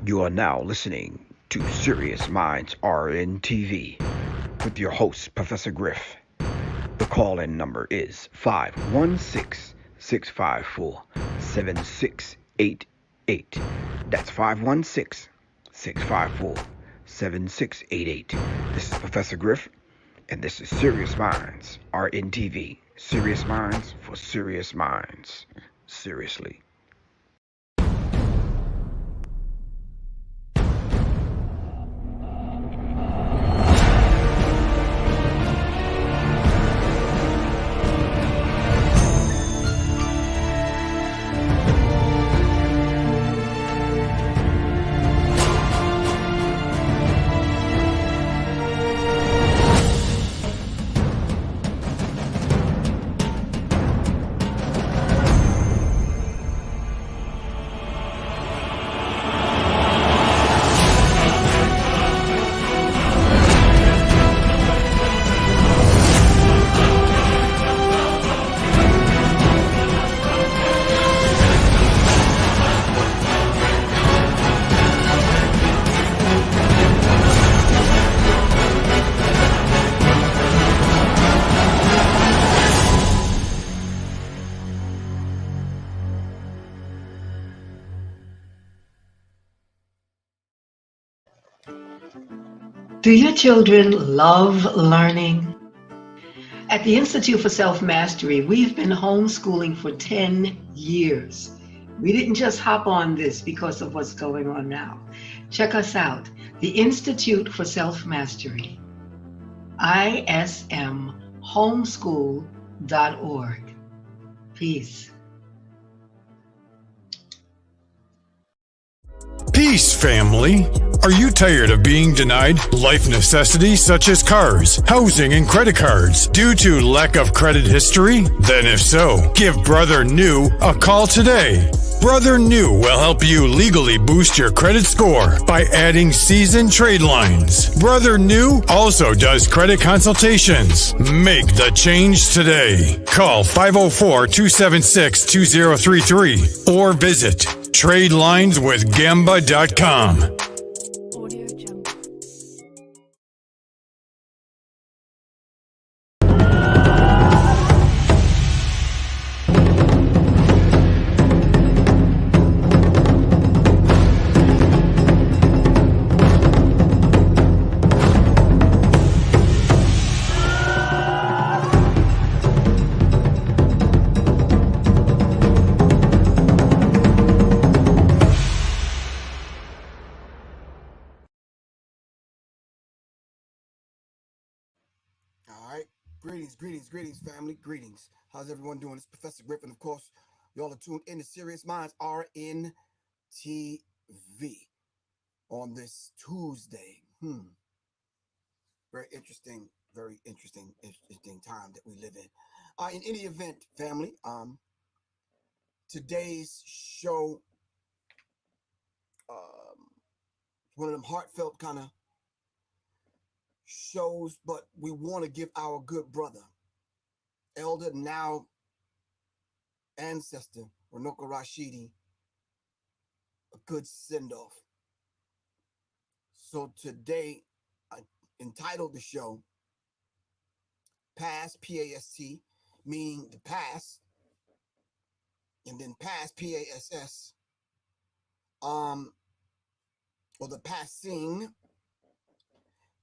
You are now listening to Serious Minds RNTV with your host, Professor Griff. The call-in number is 516-654-7688. That's 516-654-7688. This is Professor Griff, and this is Serious Minds RNTV. Serious Minds for Serious Minds. Seriously. Do your children love learning? At the Institute for Self-Mastery, we've been homeschooling for 10 years. We didn't just hop on this because of what's going on now. Check us out, the Institute for Self-Mastery, ismhomeschool.org. Peace. Peace, family. Are you tired of being denied life necessities such as cars, housing, and credit cards due to lack of credit history? Then if so, give Brother New a call today. Brother New will help you legally boost your credit score by adding seasoned trade lines. Brother New also does credit consultations. Make the change today. Call 504-276-2033 or visit TradelinesWithGamba.com. Greetings, family. Greetings. How's everyone doing? It's Professor Griff, and of course, y'all are tuned in to Serious Minds RNTV on this Tuesday. Very interesting time that we live in. In any event, family, today's show, one of them heartfelt kind of shows, but we want to give our good brother, elder, now ancestor, Runoko Rashidi, a good send-off. So today, I entitled the show, Past, P-A-S-T, meaning the past, and then past, P-A-S-S, or the passing,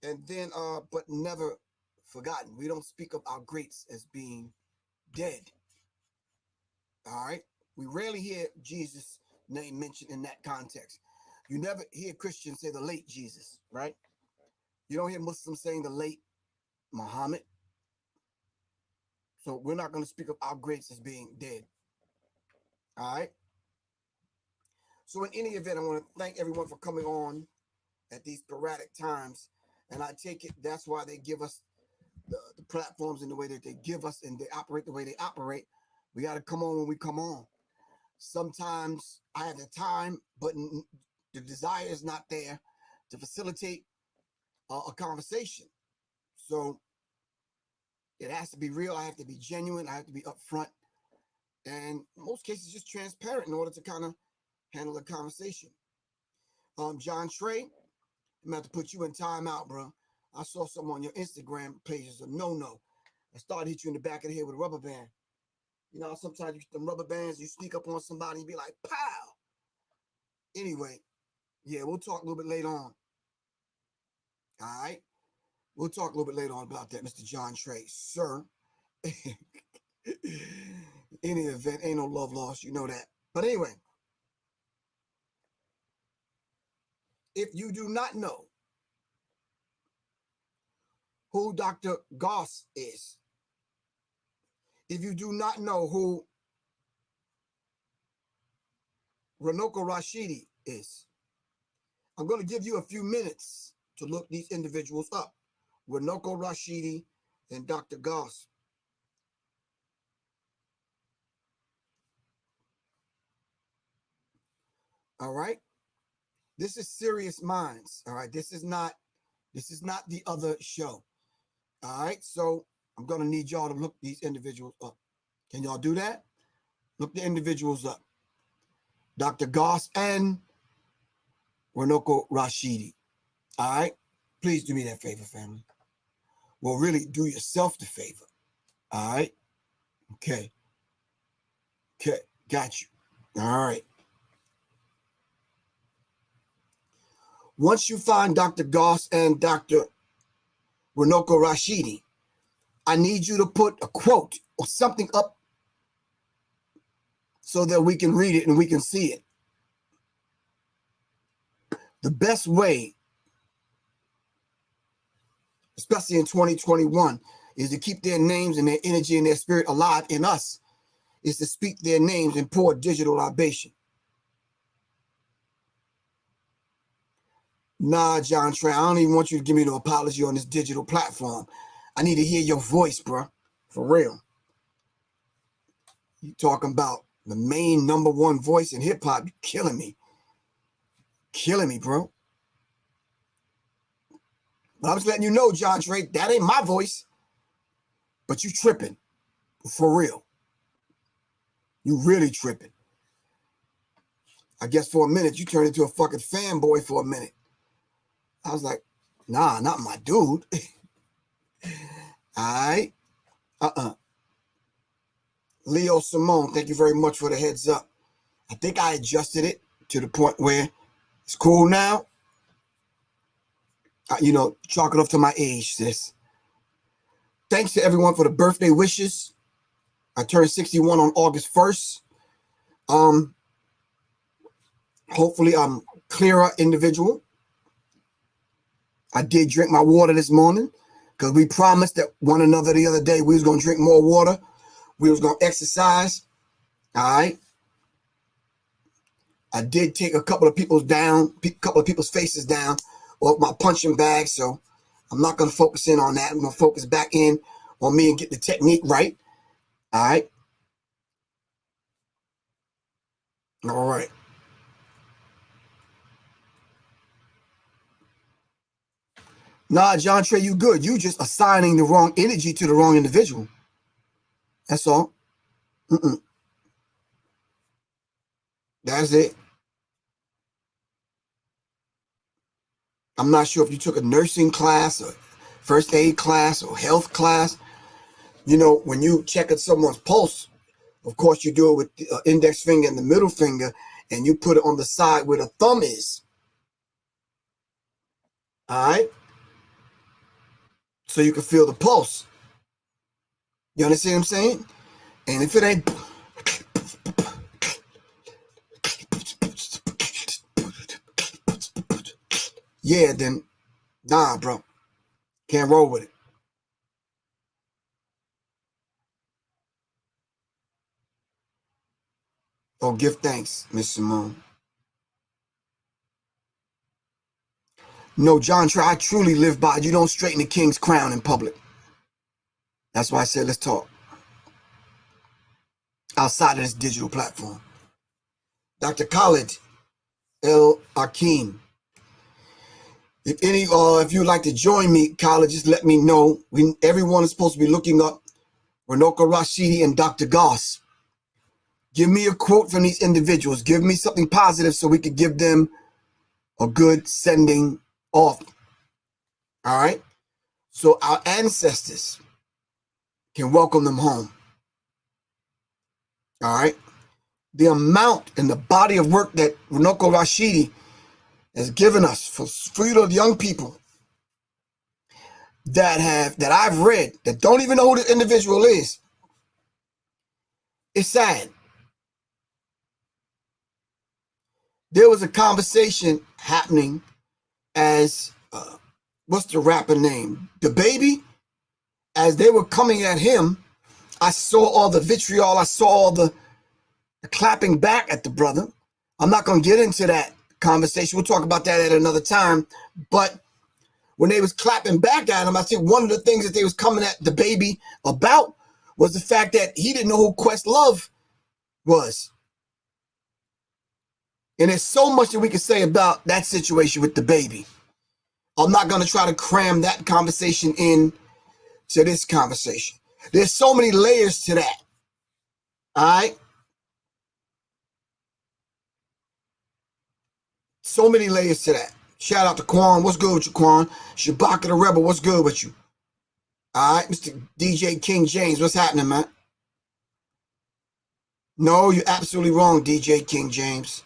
and then, but never forgotten. We don't speak of our greats as being dead. All right. We rarely hear Jesus' name mentioned in that context. You never hear Christians say the late Jesus, right? You don't hear Muslims saying the late Muhammad. So we're not going to speak of our greats as being dead. All right. So in any event, I want to thank everyone for coming on at these sporadic times. And I take it that's why they give us the platforms in the way that they give us, and they operate the way they operate. We got to come on when we come on. Sometimes I have the time, but the desire is not there to facilitate a conversation. So it has to be real. I have to be genuine. I have to be upfront. And in most cases, just transparent in order to kind of handle the conversation. John Trey, I'm gonna have to put you in timeout, bro. I saw something on your Instagram page. It's a no-no. I started hit you in the back of the head with a rubber band. You know, sometimes you get them rubber bands, you sneak up on somebody and be like, pow. Anyway, yeah, we'll talk a little bit later on. All right. We'll talk a little bit later on about that, Mr. John Trey. Sir. Any event, ain't no love lost, you know that. But anyway, if you do not know who Dr. Goss is, if you do not know who Runoko Rashidi is, I'm going to give you a few minutes to look these individuals up. Runoko Rashidi and Dr. Goss. All right. This is Serious Minds. All right. This is not the other show. All right. So I'm going to need y'all to look these individuals up. Can y'all do that? Look the individuals up. Dr. Goss and Runoko Rashidi. All right. Please do me that favor, family. Well, really do yourself the favor. All right. Okay. Okay. Got you. All right. Once you find Dr. Goss and Dr. Runoko Rashidi, I need you to put a quote or something up so that we can read it and we can see it. The best way, especially in 2021, is to keep their names and their energy and their spirit alive in us, is to speak their names and pour digital libation. Nah, John Trey, I don't even want you to give me no apology on this digital platform. I need to hear your voice, bro. For real. You talking about the main #1 voice in hip-hop. You're killing me. Killing me, bro. But I'm just letting you know, John Trey, that ain't my voice. But you tripping. For real. You really tripping. I guess for a minute, you turned into a fucking fanboy for a minute. I was like, nah, not my dude. All right. Leo Simone, thank you very much for the heads up. I think I adjusted it to the point where it's cool now. Chalk it up to my age, sis. Thanks to everyone for the birthday wishes. I turned 61 on August 1st. Hopefully I'm a clearer individual. I did drink my water this morning because we promised that one another the other day we was going to drink more water. We was going to exercise. All right. I did take a couple of people's faces down off my punching bag. So I'm not going to focus in on that. I'm going to focus back in on me and get the technique right. All right. All right. Nah, John Trey, you good. You just assigning the wrong energy to the wrong individual. That's all. That's it. I'm not sure if you took a nursing class or first aid class or health class. You know, when you check at someone's pulse, of course, you do it with the index finger and the middle finger, and you put it on the side where the thumb is. All right? So you can feel the pulse. You understand what I'm saying? And if it ain't... yeah, then nah, bro. Can't roll with it. Oh, give thanks, Miss Simone. No, John Trey, I truly live by you don't straighten the king's crown in public. That's why I said let's talk. Outside of this digital platform. Dr. Khalid El Akeem. If you'd like to join me, Khalid, just let me know. Everyone is supposed to be looking up Runoko Rashidi and Dr. Goss. Give me a quote from these individuals. Give me something positive so we could give them a good sending off. All right. So our ancestors can welcome them home. All right. The amount and the body of work that Runoko Rashidi has given us for you young people that I've read that don't even know who the individual is. It's sad. There was a conversation happening as what's the rapper name? The Baby. As they were coming at him, I saw all the vitriol. I saw all the clapping back at the brother. I'm not going to get into that conversation. We'll talk about that at another time. But when they was clapping back at him, I think one of the things that they was coming at the Baby about was the fact that he didn't know who Questlove was. And there's so much that we can say about that situation with the Baby. I'm not going to try to cram that conversation in to this conversation. There's so many layers to that. All right? So many layers to that. Shout out to Quan. What's good with you, Quan? Shabaka the Rebel. What's good with you? All right, Mr. DJ King James. What's happening, man? No, you're absolutely wrong, DJ King James.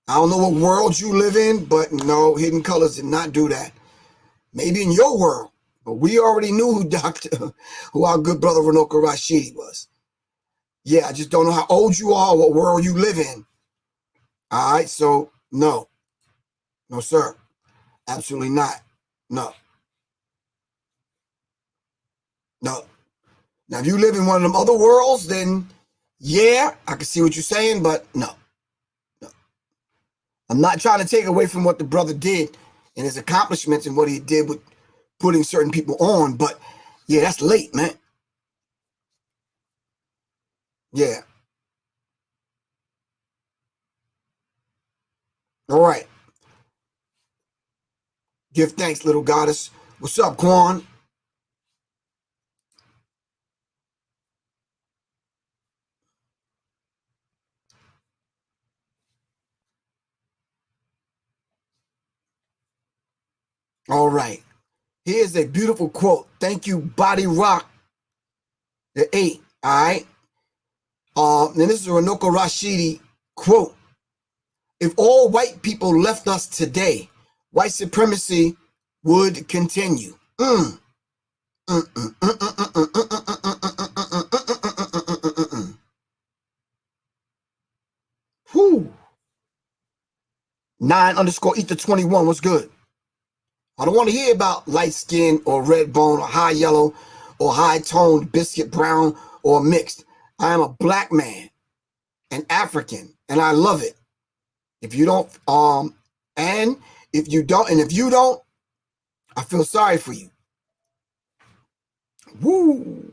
I don't know what world you live in, but no, Hidden Colors did not do that. Maybe in your world, but we already knew who our good brother Runoko Rashidi was. Yeah, I just don't know how old you are, what world you live in. All right, so no. No, sir. Absolutely not. No. No. Now, if you live in one of them other worlds, then yeah, I can see what you're saying, but no. No. I'm not trying to take away from what the brother did and his accomplishments and what he did with putting certain people on, but yeah, that's late, man. Yeah. All right. Give thanks, little goddess. What's up, Quan? All right. Here's a beautiful quote. Thank you, Body Rock, the 8. All right. And this is a Runoko Rashidi quote. If all white people left us today, white supremacy would continue. Whew. 9_Ether21. What's good? I don't want to hear about light skin or red bone or high yellow or high toned biscuit brown or mixed. I am a black man, an African, and I love it. If you don't, and if you don't, I feel sorry for you. Woo.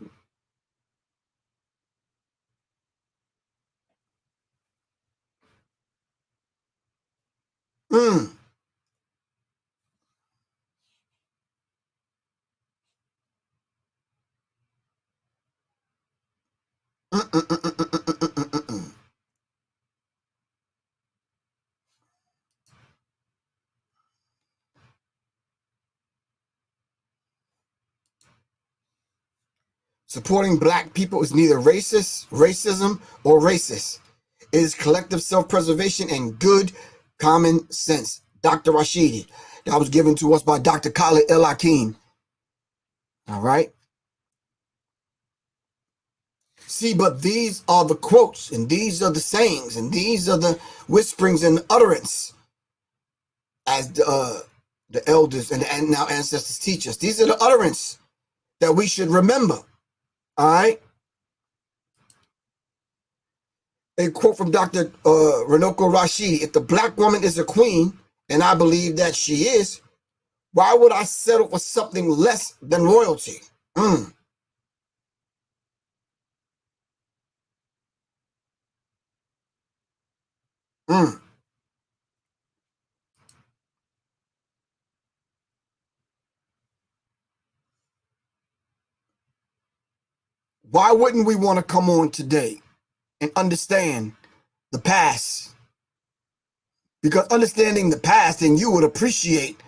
Supporting black people is neither racism, or racist. It is collective self-preservation and good common sense. Dr. Rashidi. That was given to us by Dr. Khalid El Hakim. All right. See, but these are the quotes, and these are the sayings, and these are the whisperings and utterance as the elders and now ancestors teach us. These are the utterance that we should remember. All right. A quote from Dr. Runoko Rashidi. If the black woman is a queen, and I believe that she is, why would I settle for something less than royalty? Why wouldn't we want to come on today and understand the past Because understanding the past, and you would appreciate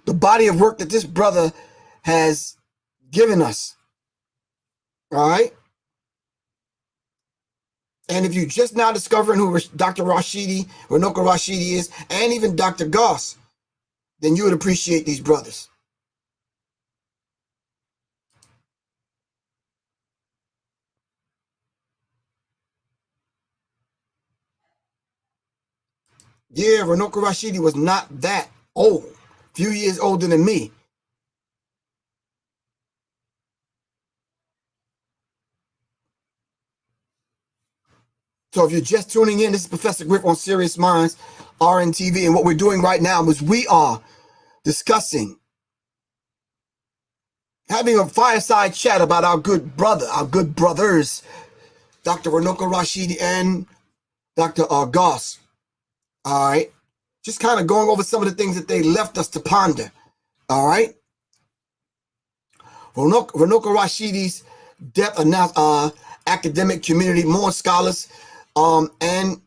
the body of work that this brother has given us. All right? And if you're just now discovering who Dr. Rashidi, Runoko Rashidi is, and even Dr. Goss, then you would appreciate these brothers. Yeah, Runoko Rashidi was not that old. A few years older than me. So if you're just tuning in, this is Professor Griff on Serious Minds, RNTV. And what we're doing right now is we are discussing, having a fireside chat about our good brother, our good brothers, Dr. Runoko Rashidi and Dr. Goss. All right. Just kind of going over some of the things that they left us to ponder. All right. Runoko Rashidi's death announced academic community, more scholars and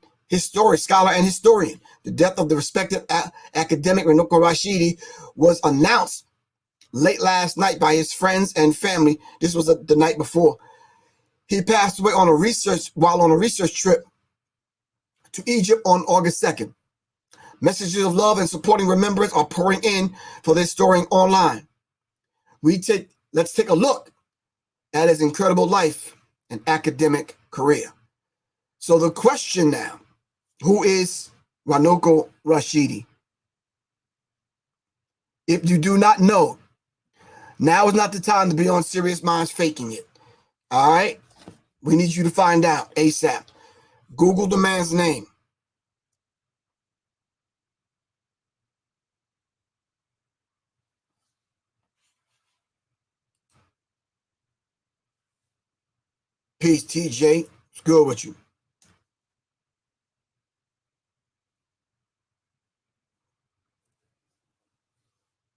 scholar and historian. The death of the respected academic Runoko Rashidi was announced late last night by his friends and family. This was the night before. He passed away while on a research trip to Egypt on August 2nd. Messages of love and supporting remembrance are pouring in for this story online. Let's take a look at his incredible life and academic career. So the question now, who is Runoko Rashidi? If you do not know, now is not the time to be on Serious Minds faking it. All right? We need you to find out ASAP. Google the man's name. Peace, TJ. It's good with you.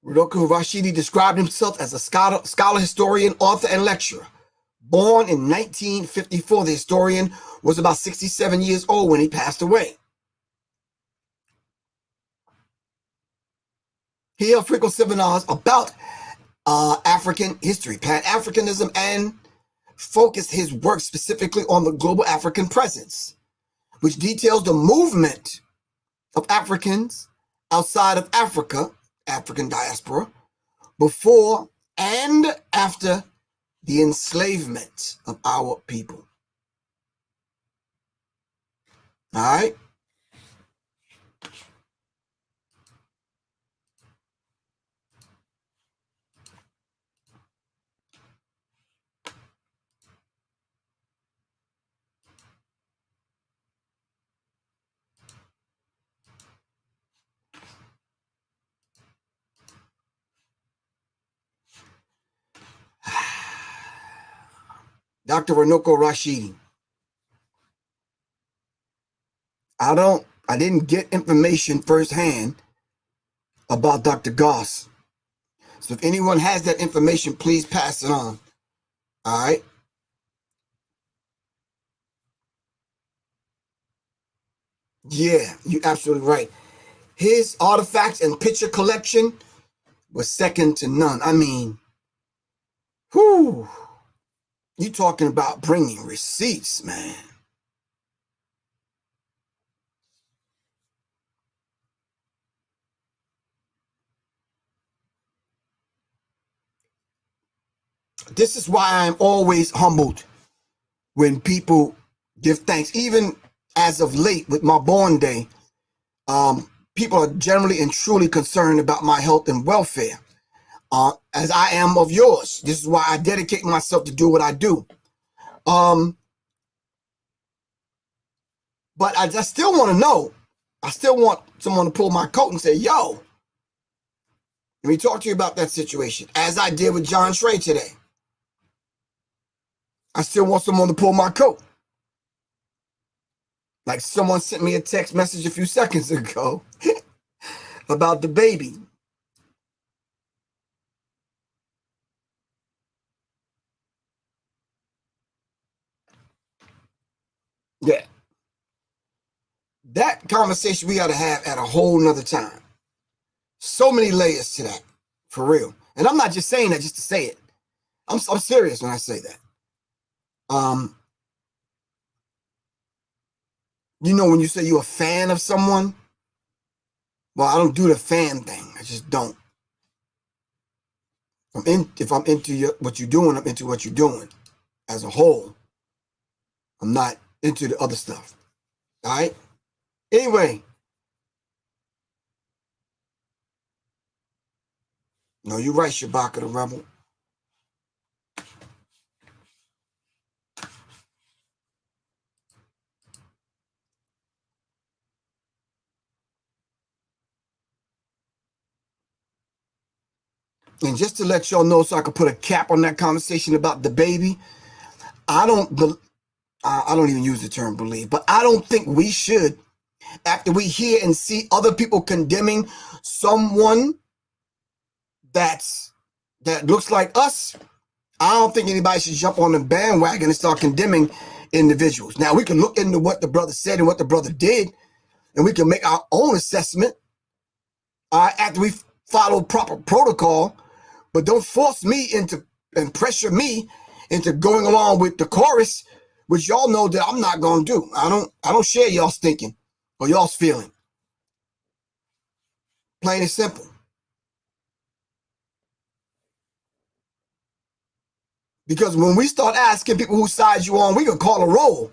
Runoko Rashidi described himself as a scholar, historian, author, and lecturer. Born in 1954, the historian was about 67 years old when he passed away. He held frequent seminars about African history, Pan-Africanism, and focused his work specifically on the global African presence, which details the movement of Africans outside of Africa, African diaspora, before and after the enslavement of our people. All right? Dr. Runoko Rashidi. I didn't get information firsthand about Dr. Goss. So if anyone has that information, please pass it on. All right? Yeah, you're absolutely right. His artifacts and picture collection was second to none. I mean, whew, you talking about bringing receipts, man. This is why I'm always humbled when people give thanks. Even as of late with my born day, people are generally and truly concerned about my health and welfare, as I am of yours. This is why I dedicate myself to do what I do. But I just still want to know. I still want someone to pull my coat and say, yo, let me talk to you about that situation, as I did with John Trey today. I still want someone to pull my coat. Like someone sent me a text message a few seconds ago about the baby. Yeah. That conversation we got to have at a whole nother time. So many layers to that, for real. And I'm not just saying that just to say it. I'm serious when I say that. You know, when you say you're a fan of someone, well, I don't do the fan thing. I just don't. If I'm into what you're doing, I'm into what you're doing as a whole. I'm not into the other stuff. All right? Anyway. No, you're right, Shabaka the Rebel. And just to let y'all know, so I could put a cap on that conversation about the baby, I don't even use the term believe, but I don't think we should, after we hear and see other people condemning someone that looks like us, I don't think anybody should jump on the bandwagon and start condemning individuals. Now, we can look into what the brother said and what the brother did, and we can make our own assessment after we follow proper protocol, but don't force me into and pressure me into going along with the chorus, which y'all know that I'm not going to do. I don't share y'all's thinking or y'all's feeling. Plain and simple. Because when we start asking people whose side you on, we can call a roll.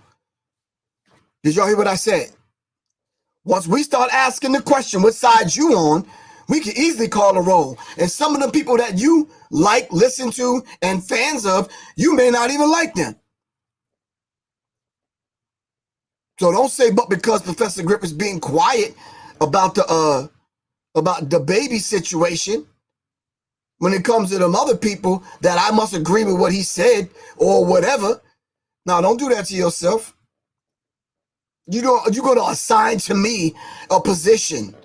Did y'all hear what I said? Once we start asking the question, what side you on, we can easily call a roll. And some of the people that you like, listen to, and fans of, you may not even like them. So don't say, but because Professor Griff is being quiet about the baby situation, when it comes to them other people, that I must agree with what he said or whatever. Now, don't do that to yourself. You're going to assign to me a position,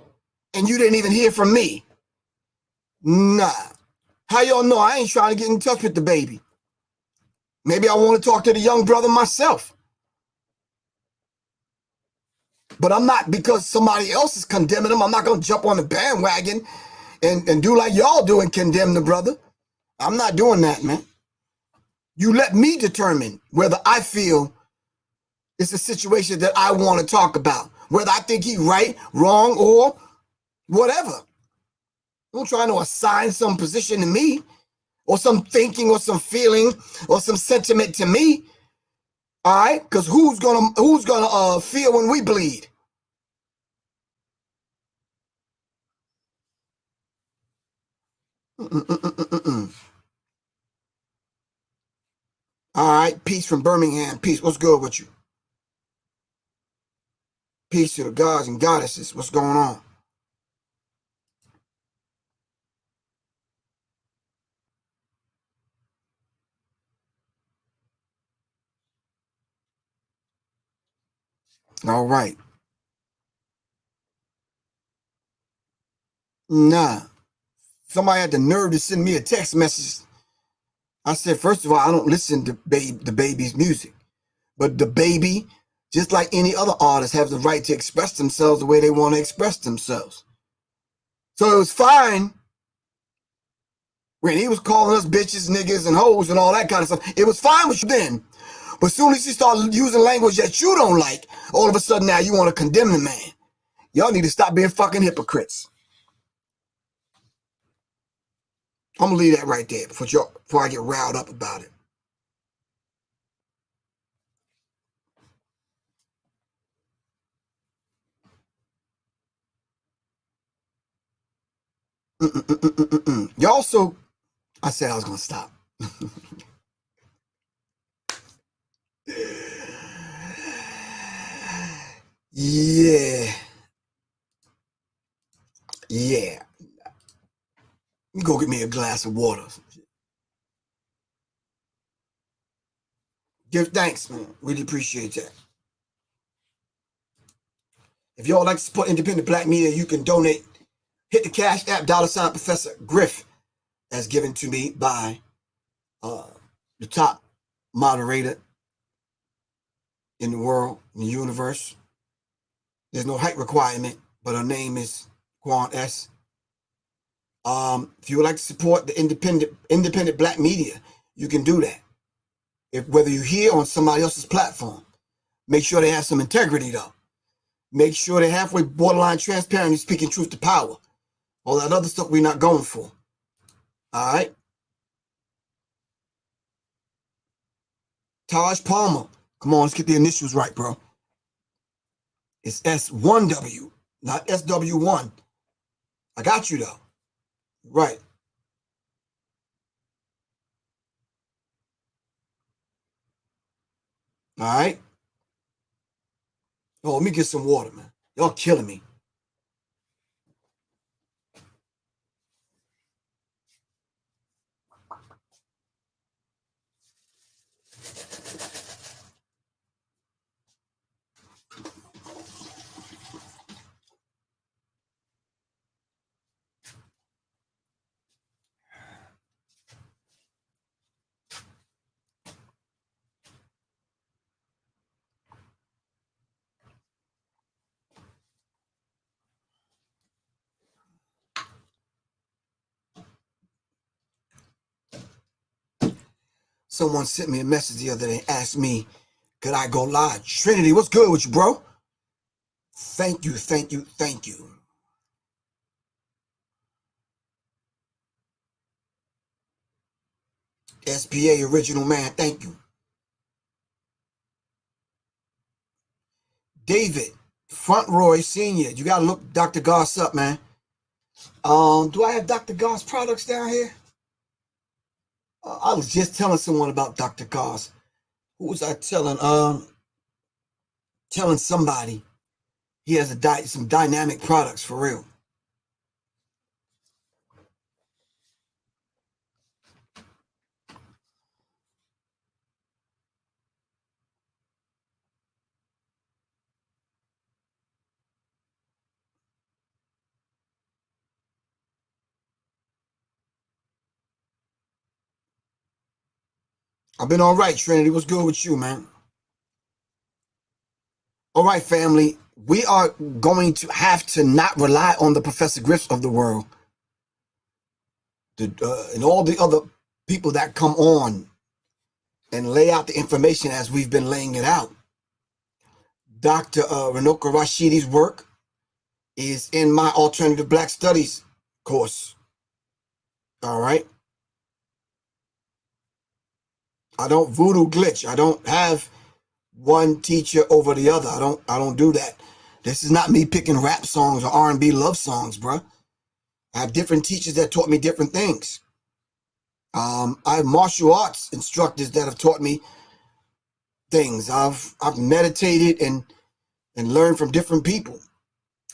and you didn't even hear from me. Nah. How y'all know I ain't trying to get in touch with the baby? Maybe I want to talk to the young brother myself. But I'm not, because somebody else is condemning him, I'm not going to jump on the bandwagon and do like y'all do and condemn the brother. I'm not doing that, man. You let me determine whether I feel it's a situation that I want to talk about, whether I think he right, wrong, or whatever. Don't try to assign some position to me, or some thinking, or some feeling, or some sentiment to me. All right, because who's gonna feel when we bleed? All right, peace from Birmingham. Peace. What's good with you? Peace to the gods and goddesses. What's going on? All right. Nah. Somebody had the nerve to send me a text message. I said, first of all, I don't listen to the baby's music. But the baby, just like any other artist, have the right to express themselves the way they want to express themselves. So it was fine when he was calling us bitches, niggas, and hoes and all that kind of stuff. It was fine with you then. But as soon as he started using language that you don't like, all of a sudden now you want to condemn the man. Y'all need to stop being fucking hypocrites. I'm going to leave that right there before I get riled up about it. Y'all so... I said I was going to stop. Yeah. Yeah. You go get me a glass of water. Give thanks, man. Really appreciate that. If y'all like to support independent black media, you can donate. Hit the Cash App, $ Professor Griff, as given to me by the top moderator in the world, in the universe. There's no height requirement, but her name is Quan S. If you would like to support the independent black media, you can do that. Whether you're here on somebody else's platform, make sure they have some integrity though. Make sure they're halfway borderline transparent and speaking truth to power. All that other stuff we're not going for. All right. Taj Palmer. Come on, let's get the initials right, bro. It's S1W, not SW1. I got you though. Right. All right. Oh, let me get some water, man. Y'all killing me. Someone sent me a message the other day, asked me, could I go live? Trinity, what's good with you, bro? Thank you, thank you, thank you. SPA original man, thank you. David, Front Roy Senior, you gotta look Dr. Goss up, man. Do I have Dr. Goss products down here? I was just telling someone about Dr. Goss. Who was I telling? Telling somebody he has some dynamic products for real. I've been all right, Trinity. What's good with you, man? All right, family. We are going to have to not rely on the Professor Griffs of the world and all the other people that come on and lay out the information as we've been laying it out. Dr. Runoko Rashidi's work is in my Alternative Black Studies course. All right. I don't voodoo glitch. I don't have one teacher over the other. I don't do that. This is not me picking rap songs or R&B love songs, bruh. I have different teachers that taught me different things. I have martial arts instructors that have taught me things. I've meditated and learned from different people.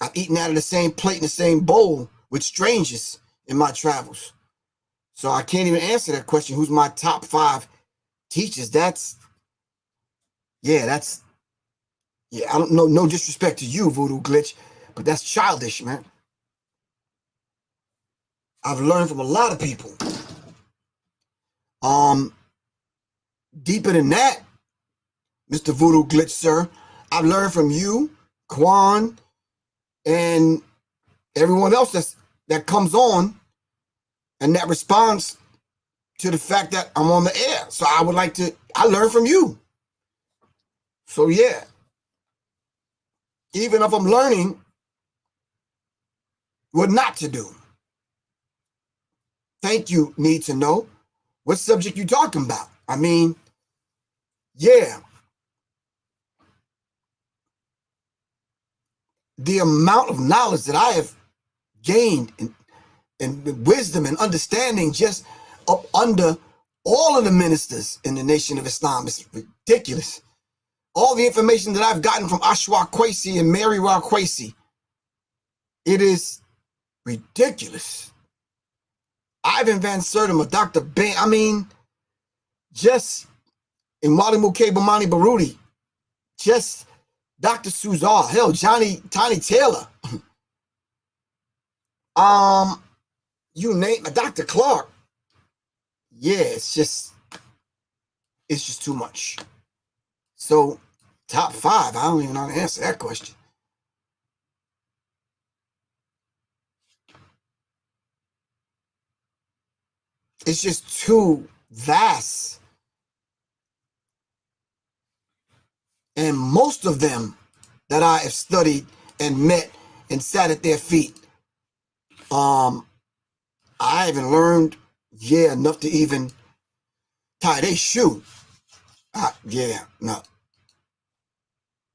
I've eaten out of the same plate in the same bowl with strangers in my travels. So I can't even answer that question. Who's my top 5 teachers? I don't know. No disrespect to you, Voodoo Glitch, but that's childish, man. I've learned from a lot of people. Deeper than that, Mr. Voodoo Glitch, sir, I've learned from you, Quan, and everyone else that comes on and that responds to the fact that I'm on the air. So I learned from you. So yeah, even if I'm learning what not to do. Thank you, need to know. What subject you talking about? I mean, yeah. The amount of knowledge that I have gained and wisdom and understanding just up under all of the ministers in the Nation of Islam is ridiculous. All the information that I've gotten from Ashwa Kwesi and Mary Ra Kwesi, it is ridiculous. Ivan Van Sertima, Dr. Ben, I mean, just in Wali Mukebamani Baruti, just Dr. Suzar, hell, Tiny Taylor. You name Dr. Clark. Yeah, it's just too much. So, top 5, I don't even know how to answer that question. It's just too vast. And most of them that I have studied and met and sat at their feet, I haven't learned, enough to even tie their shoe. No.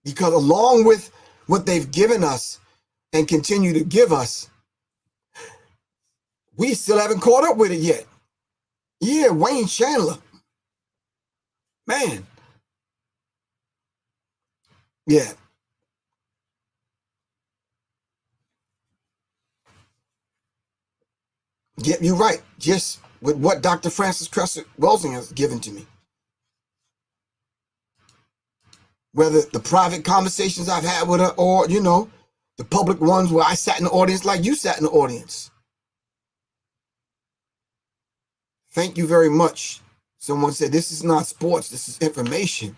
Because along with what they've given us and continue to give us, we still haven't caught up with it yet. Yeah, Wayne Chandler. Man. Yeah. Yeah, you're right. Just with what Dr. Francis Cressy Welsing has given to me. Whether the private conversations I've had with her or, the public ones where I sat in the audience like you sat in the audience. Thank you very much. Someone said, this is not sports, this is information.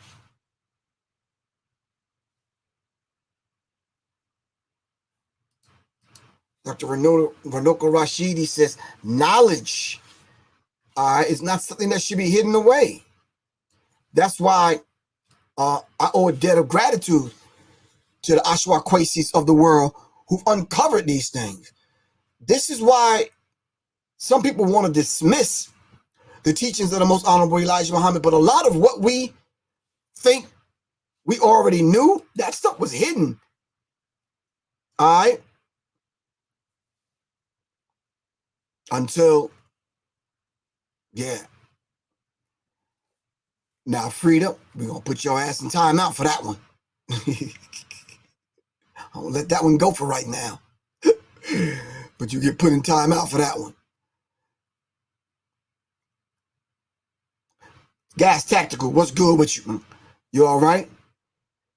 Dr. Runoko Rashidi says, knowledge is not something that should be hidden away. That's why I owe a debt of gratitude to the Ashwaquasis of the world who've uncovered these things. This is why some people want to dismiss the teachings of the most honorable Elijah Muhammad, but a lot of what we think we already knew, that stuff was hidden. All right? Until, Now, Frida, we're going to put your ass in timeout for that one. I'm going to let that one go for right now. But you get put in timeout for that one. Gas Tactical, what's good with you? You all right?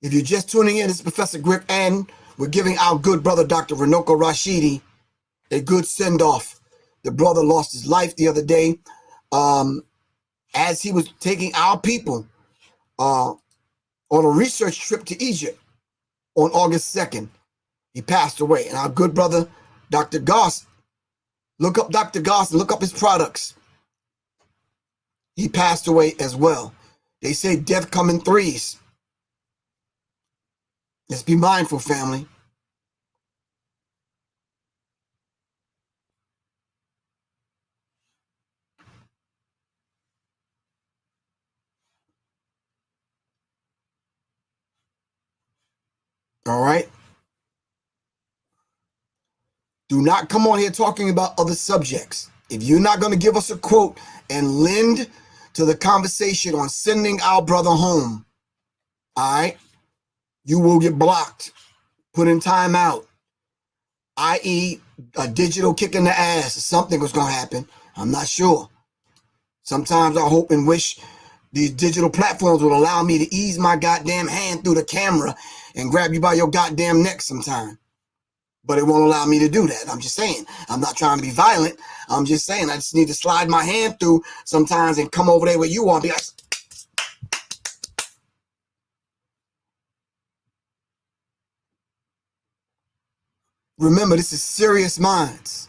If you're just tuning in, it's Professor Griff, and we're giving our good brother, Dr. Runoko Rashidi, a good send-off. The brother lost his life the other day as he was taking our people on a research trip to Egypt on August 2nd. He passed away. And our good brother, Dr. Goss, look up Dr. Goss and look up his products. He passed away as well. They say death come in threes. Let's be mindful, family. All right? Do not come on here talking about other subjects. If you're not going to give us a quote and lend to the conversation on sending our brother home, all right, you will get blocked, put in timeout, i.e. a digital kick in the ass. Something was going to happen. I'm not sure. Sometimes I hope and wish these digital platforms would allow me to ease my goddamn hand through the camera and grab you by your goddamn neck sometime. But it won't allow me to do that. I'm just saying. I'm not trying to be violent. I'm just saying I just need to slide my hand through sometimes and come over there where you are and be like, remember, this is Serious Minds.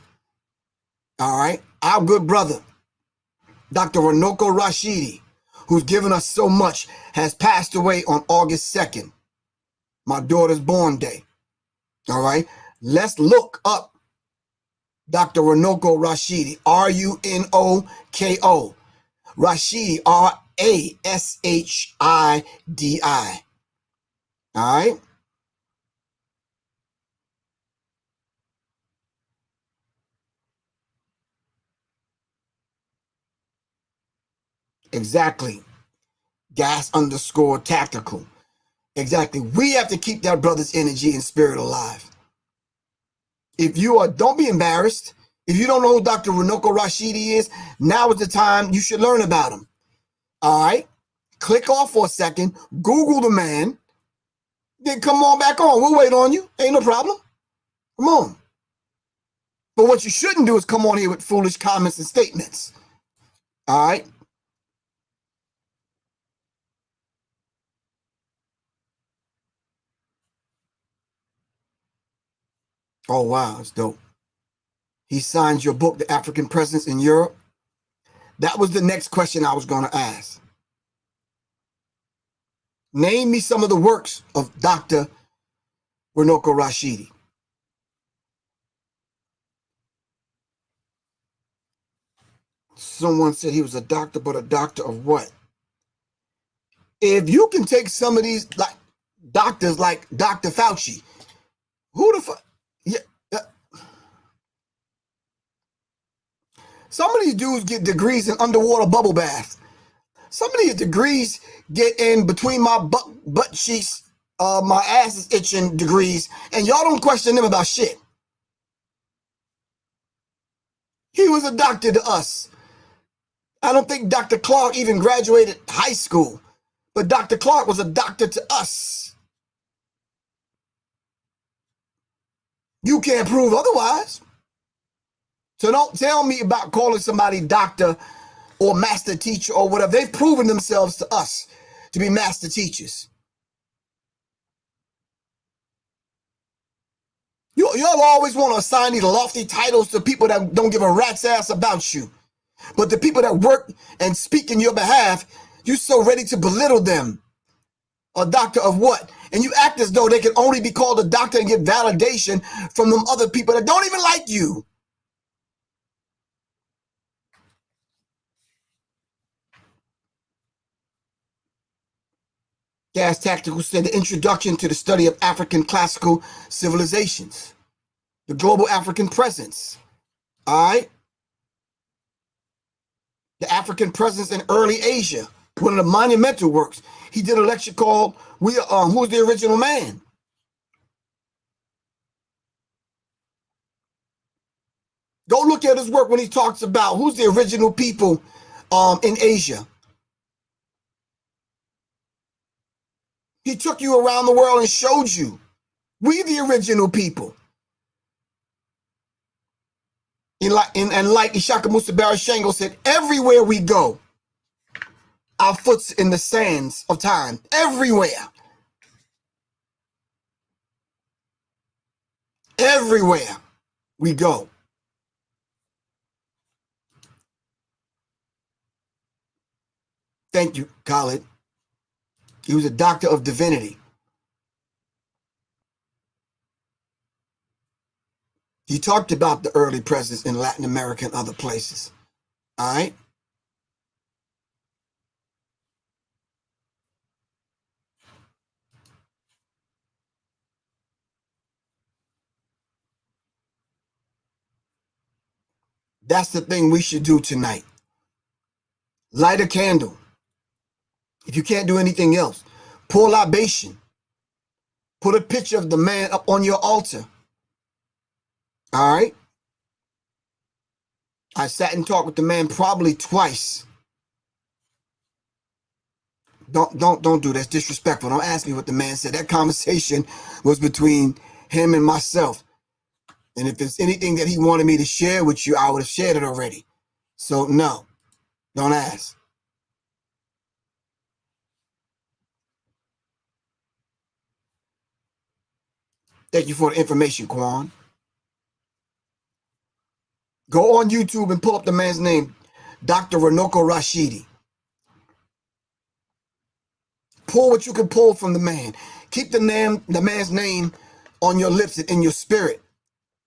All right? Our good brother, Dr. Runoko Rashidi, who's given us so much, has passed away on August 2nd, my daughter's born day. All right? Let's look up Dr. Runoko Rashidi, Runoko, Rashidi, Rashidi. All right? Exactly. Gas_tactical. Exactly. We have to keep that brother's energy and spirit alive. If you are, don't be embarrassed. If you don't know who Dr. Runoko Rashidi is, now is the time you should learn about him. All right? Click off for a second. Google the man. Then come on back on. We'll wait on you. Ain't no problem. Come on. But what you shouldn't do is come on here with foolish comments and statements. All right? Oh, wow. It's dope. He signs your book, The African Presence in Europe. That was the next question I was going to ask. Name me some of the works of Dr. Runoko Rashidi. Someone said he was a doctor, but a doctor of what? If you can take some of these like doctors like Dr. Fauci, who the fuck? Yeah, some of these dudes get degrees in underwater bubble baths. Some of these degrees get in between my butt cheeks, my ass is itching degrees, and y'all don't question them about shit. He was a doctor to us. I don't think Dr. Clark even graduated high school, but Dr. Clark was a doctor to us. You can't prove otherwise. So don't tell me about calling somebody doctor or master teacher or whatever. They've proven themselves to us to be master teachers. Y'all always want to assign these lofty titles to people that don't give a rat's ass about you. But the people that work and speak in your behalf, you're so ready to belittle them. A doctor of what? And you act as though they can only be called a doctor and get validation from them other people that don't even like you. Gas Tactical said the introduction to the study of African classical civilizations, the global African presence. All right. The African presence in early Asia, one of the monumental works. He did a lecture called Who's the Original Man? Go look at his work when he talks about who's the original people in Asia. He took you around the world and showed you we the original people. And like Ishaka Musabara Shango said, everywhere we go, our foot's in the sands of time. Everywhere. Everywhere we go. Thank you, Khalid. He was a doctor of divinity. He talked about the early presence in Latin America and other places. All right? That's the thing we should do tonight. Light a candle. If you can't do anything else, pour libation. Put a picture of the man up on your altar. All right? I sat and talked with the man probably twice. Don't do that. It's disrespectful. Don't ask me what the man said. That conversation was between him and myself. And if there's anything that he wanted me to share with you, I would have shared it already. So no, don't ask. Thank you for the information, Quan. Go on YouTube and pull up the man's name, Dr. Runoko Rashidi. Pull what you can pull from the man. Keep the man's name on your lips and in your spirit.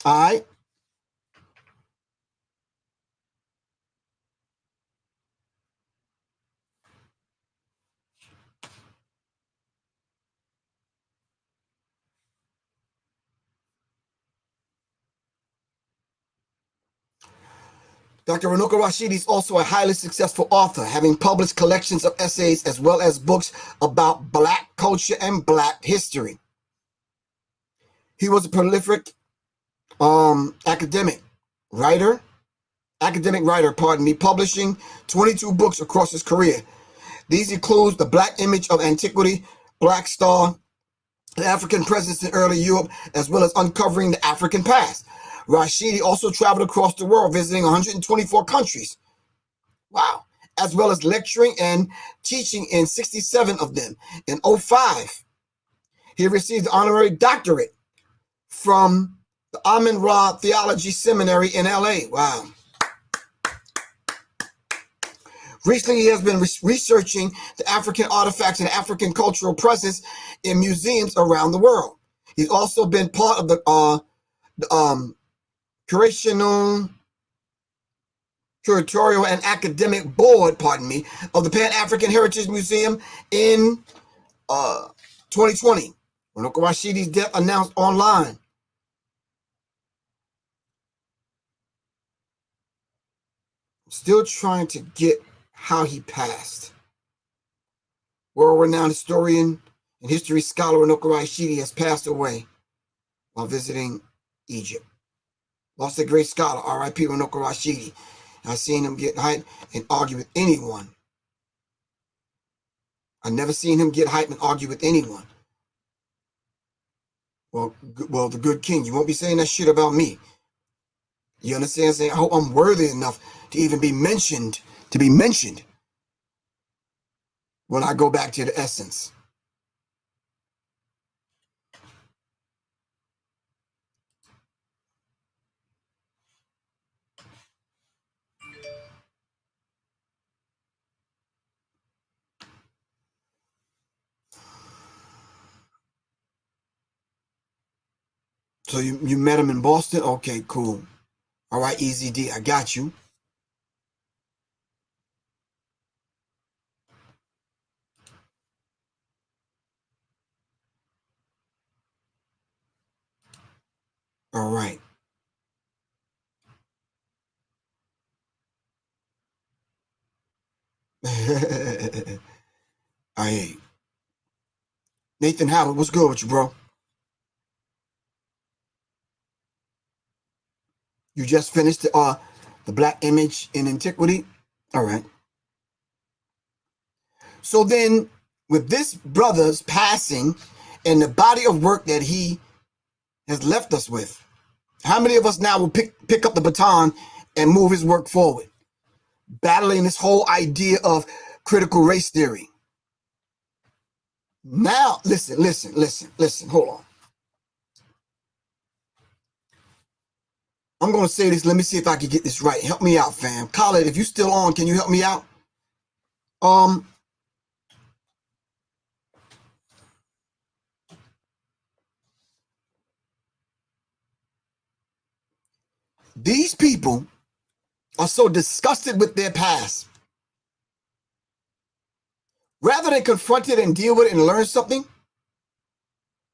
All right? Dr. Runoko Rashidi is also a highly successful author, having published collections of essays as well as books about Black culture and Black history. He was a prolific academic writer, publishing 22 books across his career. These include The Black Image of Antiquity, Black Star, the African Presence in Early Europe, as well as Uncovering the African Past. Rashidi also traveled across the world, visiting 124 countries. Wow. As well as lecturing and teaching in 67 of them. In 2005, he received the honorary doctorate from the Amun-Ra Theology Seminary in LA. Wow. Recently, he has been researching the African artifacts and African cultural presence in museums around the world. He's also been part of the curatorial and academic board, of the Pan-African Heritage Museum in 2020. Runoko Rashidi's death announced online. Still trying to get how he passed. World-renowned historian and history scholar Runoko Rashidi has passed away while visiting Egypt. Lost a great scholar, R.I.P. Runoko Rashidi. I've seen him get hyped and argue with anyone. I've never seen him get hyped and argue with anyone. Well, the good king, you won't be saying that shit about me. You understand? Saying, I hope I'm worthy enough to even be mentioned, when I go back to the essence. So you met him in Boston? Okay, cool. All right, Easy D, I got you. All right. Hey, Nathan Howard, what's good with you, bro? You just finished the Black Image in Antiquity? All right. So then, with this brother's passing and the body of work that he has left us with, how many of us now will pick up the baton and move his work forward? Battling this whole idea of critical race theory. Now, listen, hold on. I'm going to say this. Let me see if I can get this right. Help me out, fam. Khaled, if you're still on, can you help me out? These people are so disgusted with their past. Rather than confront it and deal with it and learn something,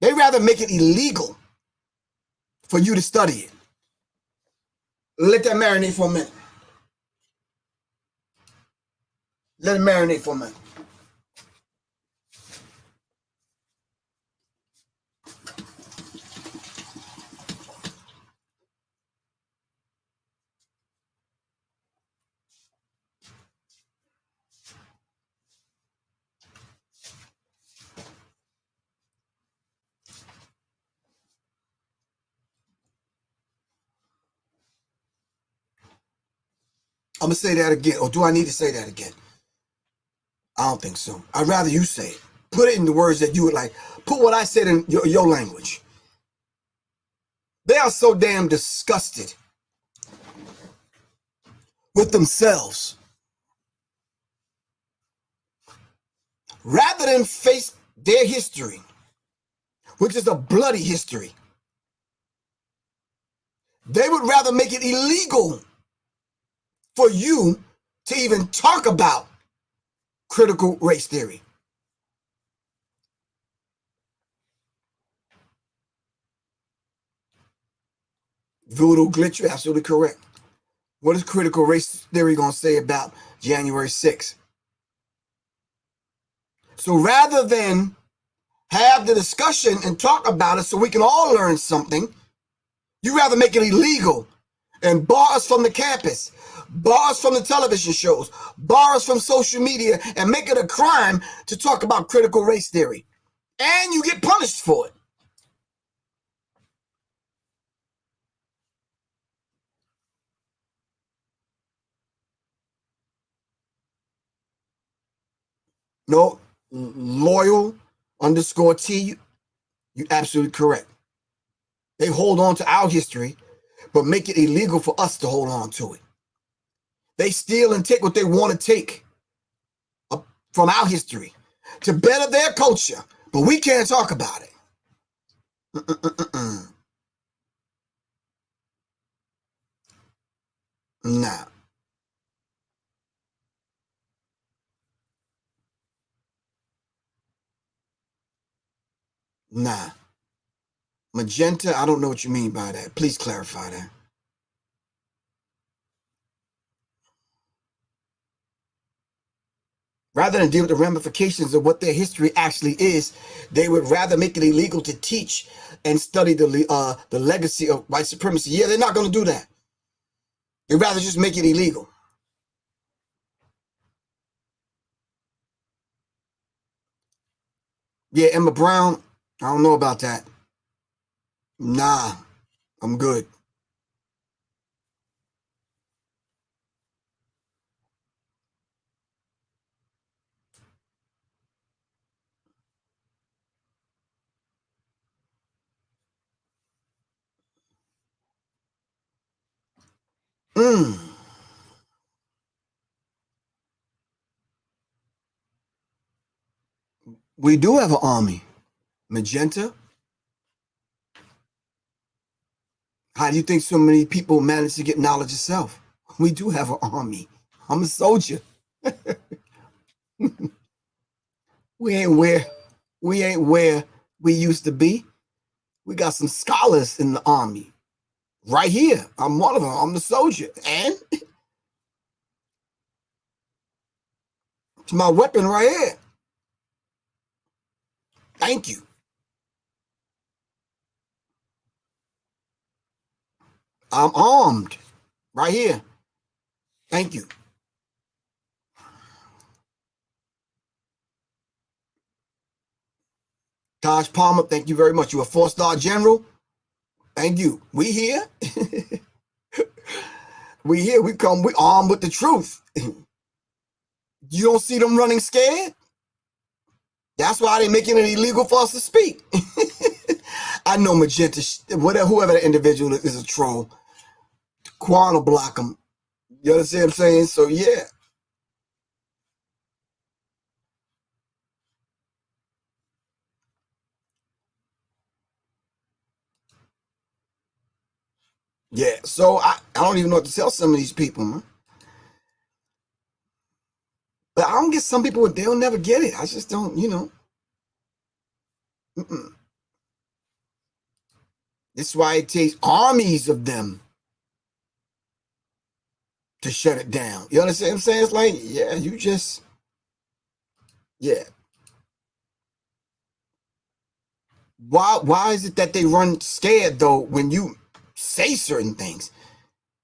they rather make it illegal for you to study it. Let that marinate for a minute. Let it marinate for a minute. I'm going to say that again. Or do I need to say that again? I don't think so. I'd rather you say it. Put it in the words that you would like. Put what I said in your language. They are so damn disgusted with themselves. Rather than face their history, which is a bloody history, they would rather make it illegal for you to even talk about critical race theory. Voodoo Glitch, you're absolutely correct. What is critical race theory going to say about January 6th? So rather than have the discussion and talk about it so we can all learn something, you rather make it illegal and bar us from the campus, bar us from the television shows, bar us from social media, and make it a crime to talk about critical race theory. And you get punished for it. No, loyal_T, you're absolutely correct. They hold on to our history, but make it illegal for us to hold on to it. They steal and take what they want to take. from our history to better their culture, but we can't talk about it. Nah. Nah. Magenta, I don't know what you mean by that. Please clarify that. Rather than deal with the ramifications of what their history actually is, they would rather make it illegal to teach and study the legacy of white supremacy. Yeah, they're not going to do that. They'd rather just make it illegal. Yeah, Emma Brown, I don't know about that. Nah, I'm good. We do have an army. Magenta? How do you think so many people manage to get knowledge itself? We do have an army. I'm a soldier. We ain't where we used to be. We got some scholars in the army. Right here. I'm one of them. I'm the soldier. And it's my weapon right here. Thank you. I'm armed. Right here. Thank you. Taj Palmer, thank you very much. You're a 4-star general. Thank you. We here. We here. We come. We armed with the truth. You don't see them running scared? That's why they're making it illegal for us to speak. I know Magenta, whoever the individual is a troll. Quan will block them. You understand what I'm saying? So, yeah. Yeah, so I don't even know what to tell some of these people, man. But I don't get some people, they'll never get it. I just don't, This is why it takes armies of them to shut it down. You understand what I'm saying? It's like, yeah, yeah. Why is it that they run scared, though, when you say certain things?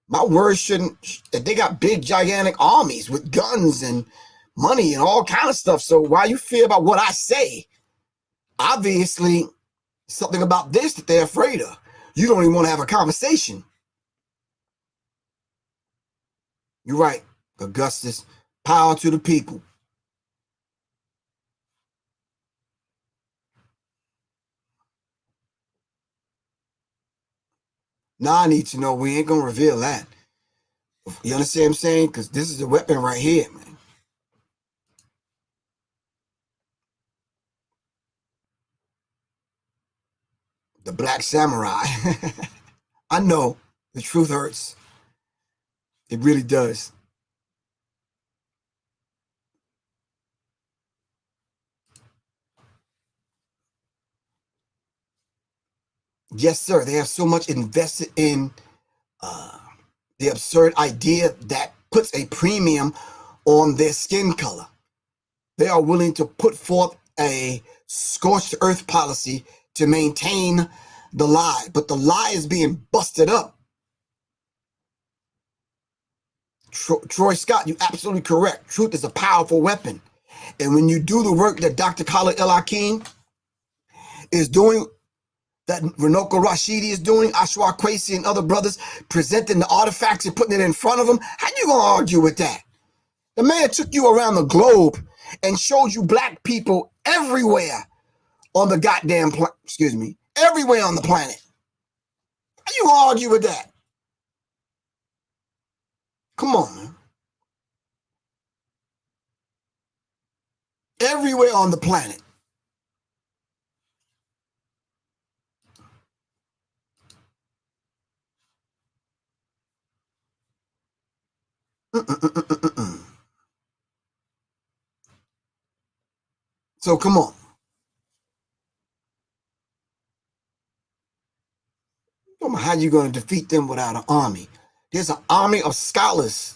My words shouldn't, they got big, gigantic armies with guns and money and all kind of stuff. So why you fear about what I say? Obviously, something about this that they're afraid of. You don't even want to have a conversation. You're right, Augustus. Power to the people. Now I need to know. We ain't going to reveal that. You understand what I'm saying? Because this is the weapon right here, man. The Black Samurai. I know. The truth hurts. It really does. Yes, sir. They have so much invested in the absurd idea that puts a premium on their skin color. They are willing to put forth a scorched earth policy to maintain the lie, but the lie is being busted up. Troy Scott, you're absolutely correct. Truth is a powerful weapon. And when you do the work that Dr. Khalid El Hakim is doing, that Runoko Rashidi is doing, Ashwa Kwesi and other brothers presenting the artifacts and putting it in front of them, how you gonna argue with that? The man took you around the globe and showed you black people everywhere on the goddamn everywhere on the planet. How you gonna argue with that? Come on, man. everywhere on the planet. So come on. Don't know how you're going to defeat them without an army. There's an army of scholars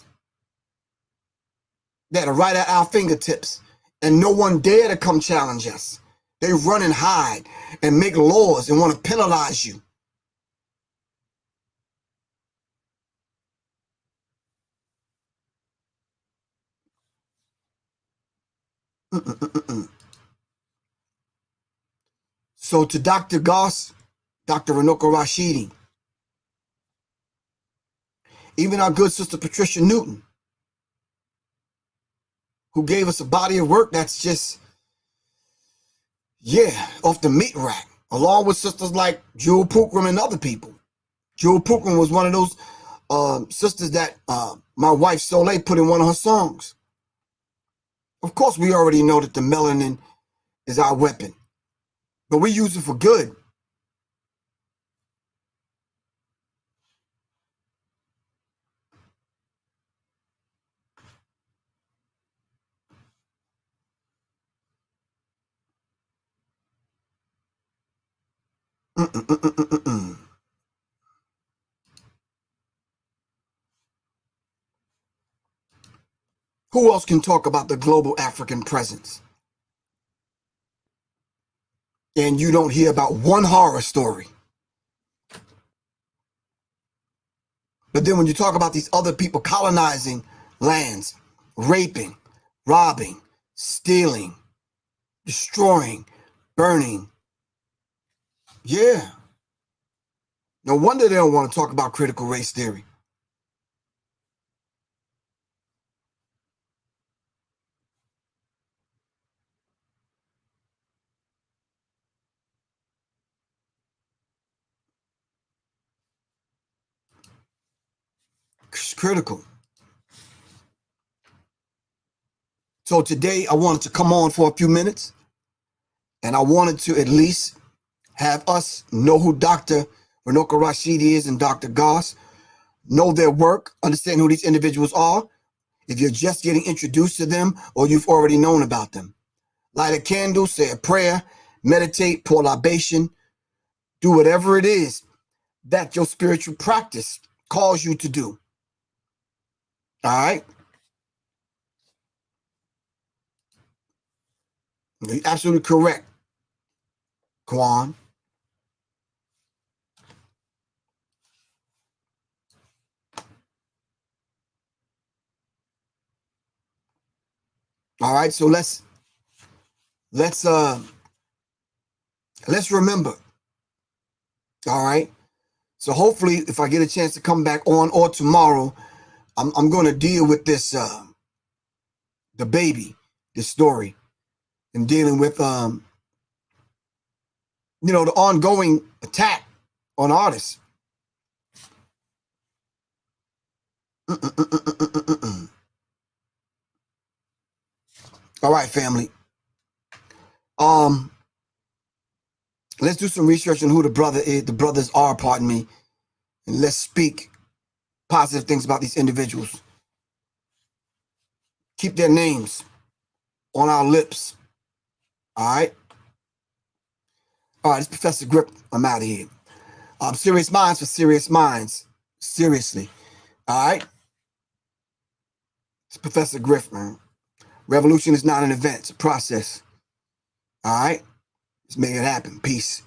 that are right at our fingertips, and no one dare to come challenge us. They run and hide and make laws and want to penalize you. So to Dr. Goss, Dr. Runoko Rashidi, even our good sister Patricia Newton, who gave us a body of work that's just, off the meat rack, along with sisters like Jewel Pookrum and other people. Jewel Pookrum was one of those sisters that my wife Soleil put in one of her songs. Of course, we already know that the melanin is our weapon, but we use it for good. Who else can talk about the global African presence? And you don't hear about one horror story. But then when you talk about these other people colonizing lands, raping, robbing, stealing, destroying, burning, no wonder they don't want to talk about critical race theory. It's critical. So today I wanted to come on for a few minutes, and I wanted to at least have us know who Dr. Runoko Rashidi is and Dr. Goss, know their work, understand who these individuals are, if you're just getting introduced to them or you've already known about them. Light a candle, say a prayer, meditate, pour libation, do whatever it is that your spiritual practice calls you to do. All right? You're absolutely correct, Kwan. All right, so let's remember. All right. So hopefully, if I get a chance to come back on or tomorrow, I'm going to deal with this the baby, this story, and dealing with the ongoing attack on artists. All right, family. Let's do some research on who the brothers are, pardon me, and let's speak positive things about these individuals. Keep their names on our lips. All right? All right, it's Professor Griff. I'm out of here. Serious minds for serious minds. Seriously. All right? It's Professor Griff, man. Revolution is not an event, it's a process. All right? Let's make it happen. Peace.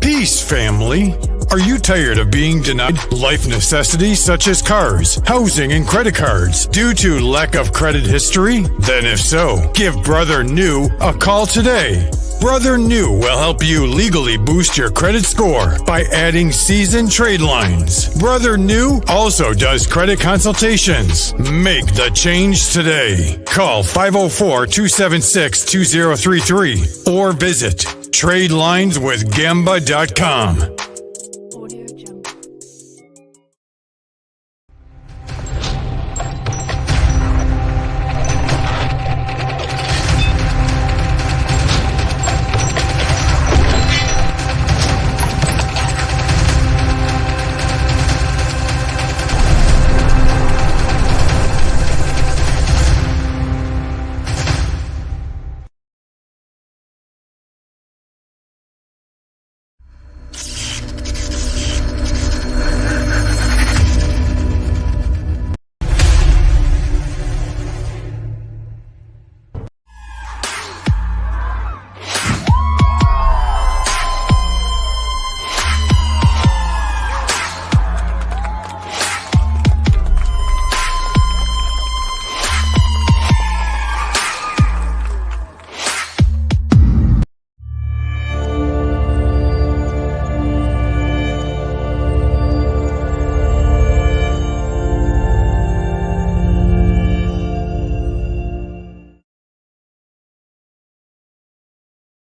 Peace, family. Are you tired of being denied life necessities such as cars, housing, and credit cards due to lack of credit history? Then if so, give Brother New a call today. Brother New will help you legally boost your credit score by adding seasoned trade lines. Brother New also does credit consultations. Make the change today. Call 504-276-2033 or visit tradelineswithgamba.com.